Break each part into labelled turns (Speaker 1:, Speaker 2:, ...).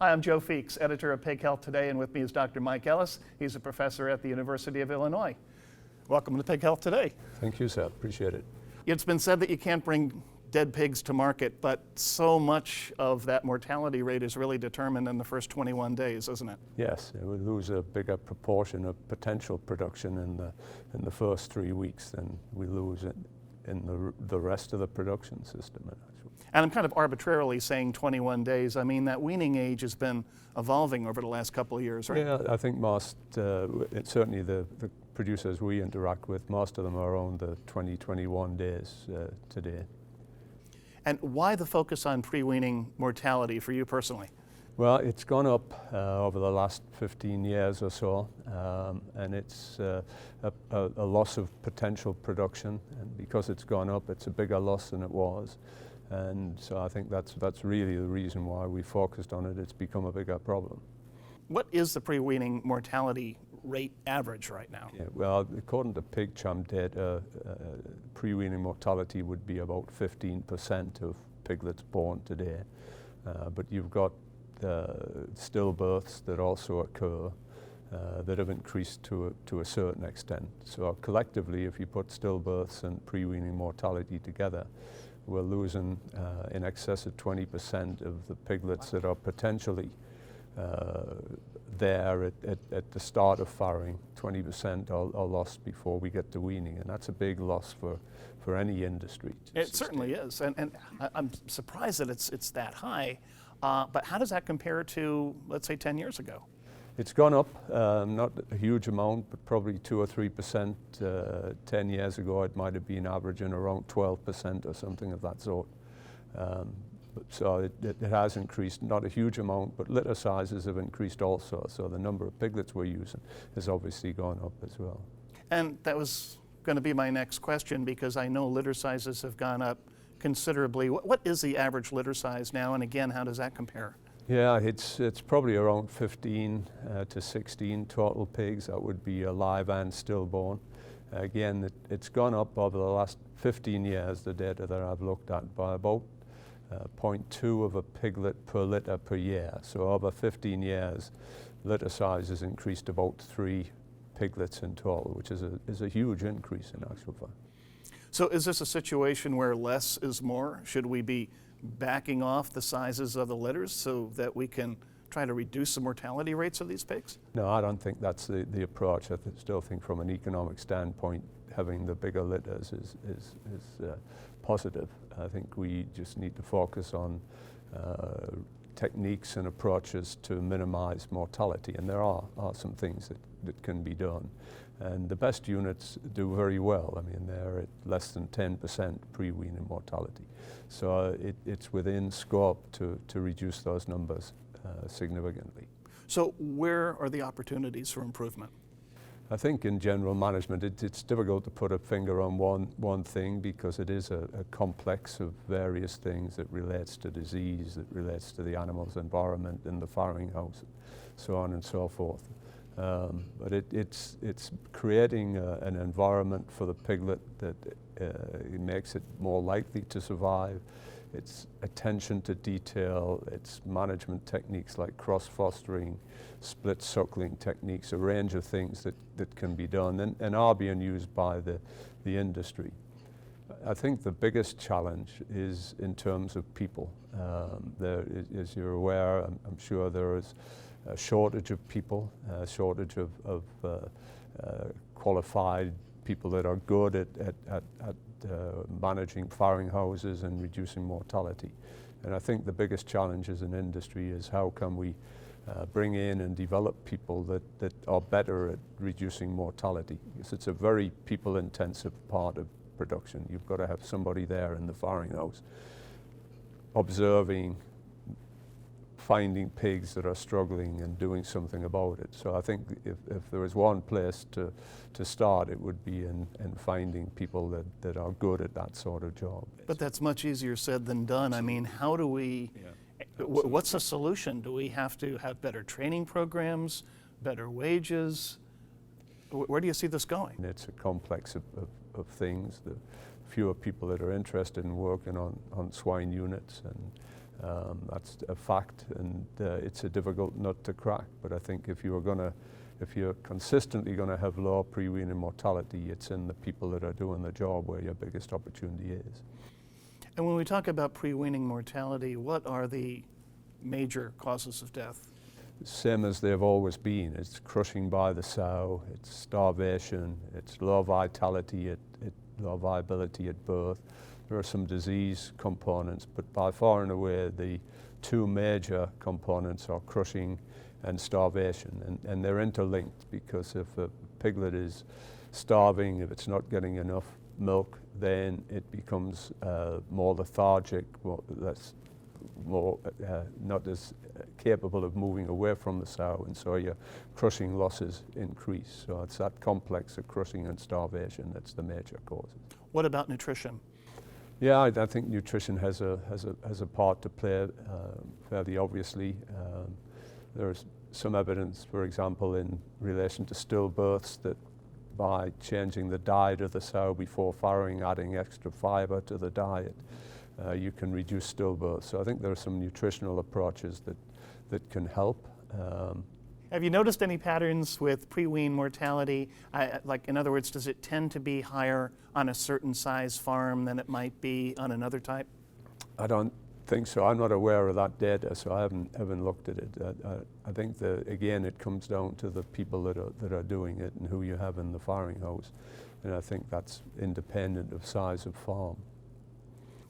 Speaker 1: Hi, I'm Joe Feeks, editor of Pig Health Today, and with me is Dr. Mike Ellis. He's a professor at the University of Illinois. Welcome to Pig Health Today.
Speaker 2: Thank you, sir. Appreciate it.
Speaker 1: It's been said that you can't bring dead pigs to market, but so much of that mortality rate is really determined in the first 21 days, isn't it?
Speaker 2: Yes, we lose a bigger proportion of potential production in the first 3 weeks than we lose it in the rest of the production system.
Speaker 1: And I'm kind of arbitrarily saying 21 days. I mean, that weaning age has been evolving over the last couple of years, right?
Speaker 2: Yeah, I think most, certainly the producers we interact with, most of them are around the 20-21 days today.
Speaker 1: And why the focus on pre-weaning mortality for you personally?
Speaker 2: Well, it's gone up over the last 15 years or so, and it's a loss of potential production, and because it's gone up, it's a bigger loss than it was. And so I think that's really the reason why we focused on it. It's become a bigger problem.
Speaker 1: What is the pre-weaning mortality rate average right now?
Speaker 2: Yeah, well, according to PigChamp data, pre-weaning mortality would be about 15% of piglets born today. But you've got stillbirths that also occur that have increased to a certain extent. So collectively, if you put stillbirths and pre-weaning mortality together, we're losing in excess of 20% of the piglets that are potentially there at the start of farrowing. 20% are lost before we get to weaning, and that's a big loss for any industry.
Speaker 1: It certainly is, and I'm surprised that it's that high, but how does that compare to, let's say, 10 years ago?
Speaker 2: It's gone up, not a huge amount, but probably 2 or 3%. 10 years ago, it might have been averaging around 12% or something of that sort. So it has increased, not a huge amount, but litter sizes have increased also. So the number of piglets we're using has obviously gone up as well.
Speaker 1: And that was going to be my next question, because I know litter sizes have gone up considerably. What is the average litter size now? And again, how does that compare?
Speaker 2: Yeah, it's probably around 15 to 16 total pigs. That would be alive and stillborn. Again, it's gone up over the last 15 years, the data that I've looked at, by about 0.2 of a piglet per litter per year. So over 15 years, litter size has increased about 3 piglets in total, which is a huge increase in actual fact.
Speaker 1: So is this a situation where less is more? Should we be backing off the sizes of the litters so that we can try to reduce the mortality rates of these pigs?
Speaker 2: No, I don't think that's the approach. I still think from an economic standpoint, having the bigger litters is positive. I think we just need to focus on techniques and approaches to minimize mortality, and there are some things that can be done. And the best units do very well. I mean, they're at less than 10% pre-weaning mortality. So it's within scope to reduce those numbers significantly.
Speaker 1: So where are the opportunities for improvement?
Speaker 2: I think in general management, it's difficult to put a finger on one thing, because it is a complex of various things that relates to disease, that relates to the animal's environment in the farrowing house, so on and so forth. But it's creating an environment for the piglet that it makes it more likely to survive. It's attention to detail, it's management techniques like cross-fostering, split suckling techniques, a range of things that can be done and are being used by the industry. I think the biggest challenge is in terms of people. As you're aware, I'm sure there is a shortage of people, a shortage of qualified people that are good at managing farrowing houses and reducing mortality. And I think the biggest challenge as an industry is how can we bring in and develop people that are better at reducing mortality, because it's a very people-intensive part of production. You've got to have somebody there in the farrowing house observing, finding pigs that are struggling and doing something about it. So I think if there is one place to start, it would be in finding people that are good at that sort of job.
Speaker 1: But that's much easier said than done. I mean, how do we, what's the solution? Do we have to have better training programs, better wages? Where do you see this going?
Speaker 2: It's a complex of things. The fewer people that are interested in working on swine units, and That's a fact, and it's a difficult nut to crack. But I think if you're consistently going to have low pre-weaning mortality, it's in the people that are doing the job where your biggest opportunity is.
Speaker 1: And when we talk about pre-weaning mortality, what are the major causes of death?
Speaker 2: Same as they've always been. It's crushing by the sow, it's starvation, it's low vitality, low viability at birth. There are some disease components, but by far and away the two major components are crushing and starvation, and they're interlinked, because if a piglet is starving, if it's not getting enough milk, then it becomes more lethargic, not as capable of moving away from the sow, and so your crushing losses increase. So it's that complex of crushing and starvation that's the major causes.
Speaker 1: What about nutrition?
Speaker 2: Yeah, I think nutrition has a part to play fairly obviously. There's some evidence, for example, in relation to stillbirths, that by changing the diet of the sow before farrowing, adding extra fiber to the diet, you can reduce stillbirths. So I think there are some nutritional approaches that can help.
Speaker 1: Have you noticed any patterns with pre-wean mortality? Like, in other words, does it tend to be higher on a certain size farm than it might be on another type?
Speaker 2: I don't think so. I'm not aware of that data, so I haven't looked at it. I think that, again, it comes down to the people that are doing it and who you have in the farrowing house, and I think that's independent of size of farm.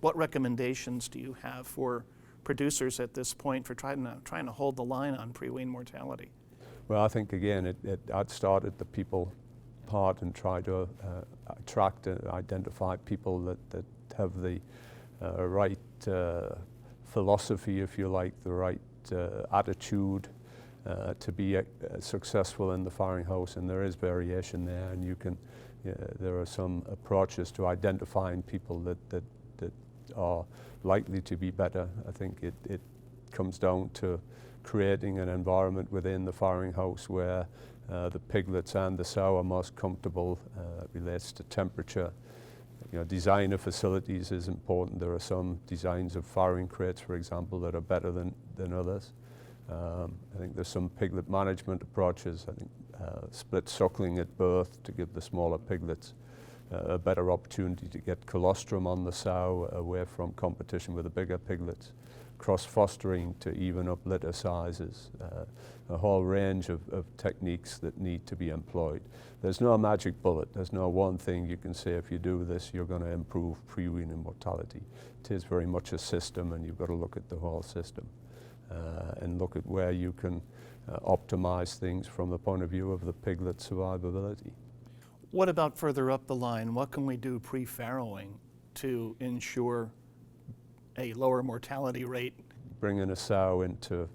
Speaker 1: What recommendations do you have for producers at this point for trying to hold the line on pre-wean mortality?
Speaker 2: Well, I think, again, I'd start at the people part and try to attract and identify people that have the right philosophy, if you like, the right attitude to be successful in the farrowing house, and there is variation there, and there are some approaches to identifying people that are likely to be better. I think it comes down to creating an environment within the farrowing house where the piglets and the sow are most comfortable. It relates to temperature. Design of facilities is important. There are some designs of farrowing crates, for example, that are better than others. I think there's some piglet management approaches. I think split suckling at birth to give the smaller piglets a better opportunity to get colostrum on the sow away from competition with the bigger piglets. Cross-fostering to even up litter sizes, a whole range of techniques that need to be employed. There's no magic bullet. There's no one thing you can say, if you do this, you're going to improve pre-weaning mortality. It is very much a system, and you've got to look at the whole system and look at where you can optimize things from the point of view of the piglet survivability.
Speaker 1: What about further up the line? What can we do pre-farrowing to ensure a lower mortality rate?
Speaker 2: Bringing a sow into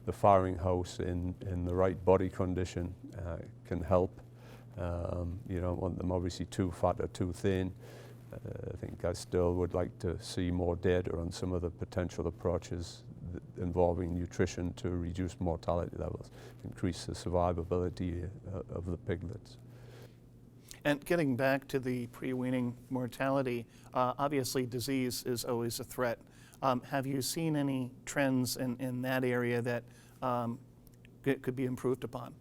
Speaker 2: the farrowing house in the right body condition can help. You don't want them obviously too fat or too thin. I think I still would like to see more data on some of the potential approaches involving nutrition to reduce mortality levels, increase the survivability of the piglets.
Speaker 1: And getting back to the pre-weaning mortality, obviously disease is always a threat. Have you seen any trends in that area that could be improved upon?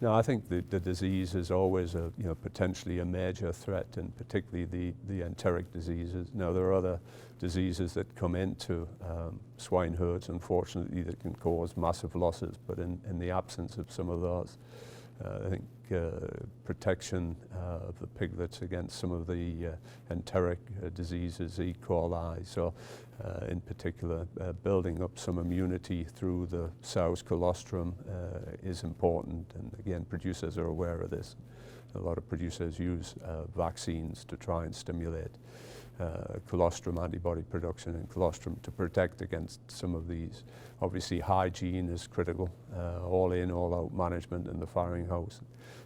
Speaker 2: No, I think the disease is always potentially a major threat, and particularly the enteric diseases. Now, there are other diseases that come into swine herds, unfortunately, that can cause massive losses, but in the absence of some of those, I think protection of the piglets against some of the enteric diseases, E. coli, so in particular building up some immunity through the sow's colostrum is important, and again, producers are aware of this. A lot of producers use vaccines to try and stimulate colostrum antibody production and colostrum to protect against some of these. Obviously, hygiene is critical, all in, all out management in the farrowing house.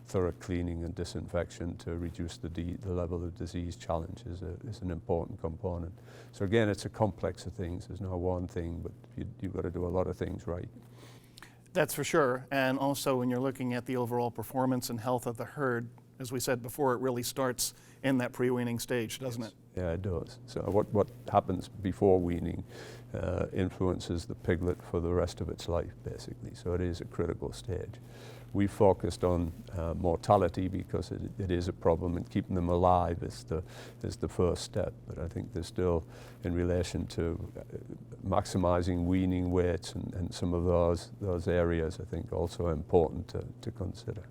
Speaker 2: Thorough cleaning and disinfection to reduce the level of disease challenge is an important component. So again, it's a complex of things. There's no one thing, but you've got to do a lot of things right.
Speaker 1: That's for sure. And also, when you're looking at the overall performance and health of the herd, as we said before, it really starts in that pre-weaning stage, doesn't it?
Speaker 2: Yeah, it does. So what happens before weaning influences the piglet for the rest of its life, basically. So it is a critical stage. We focused on mortality because it is a problem, and keeping them alive is the first step. But I think there's still, in relation to maximizing weaning weights and some of those areas, I think also important to consider.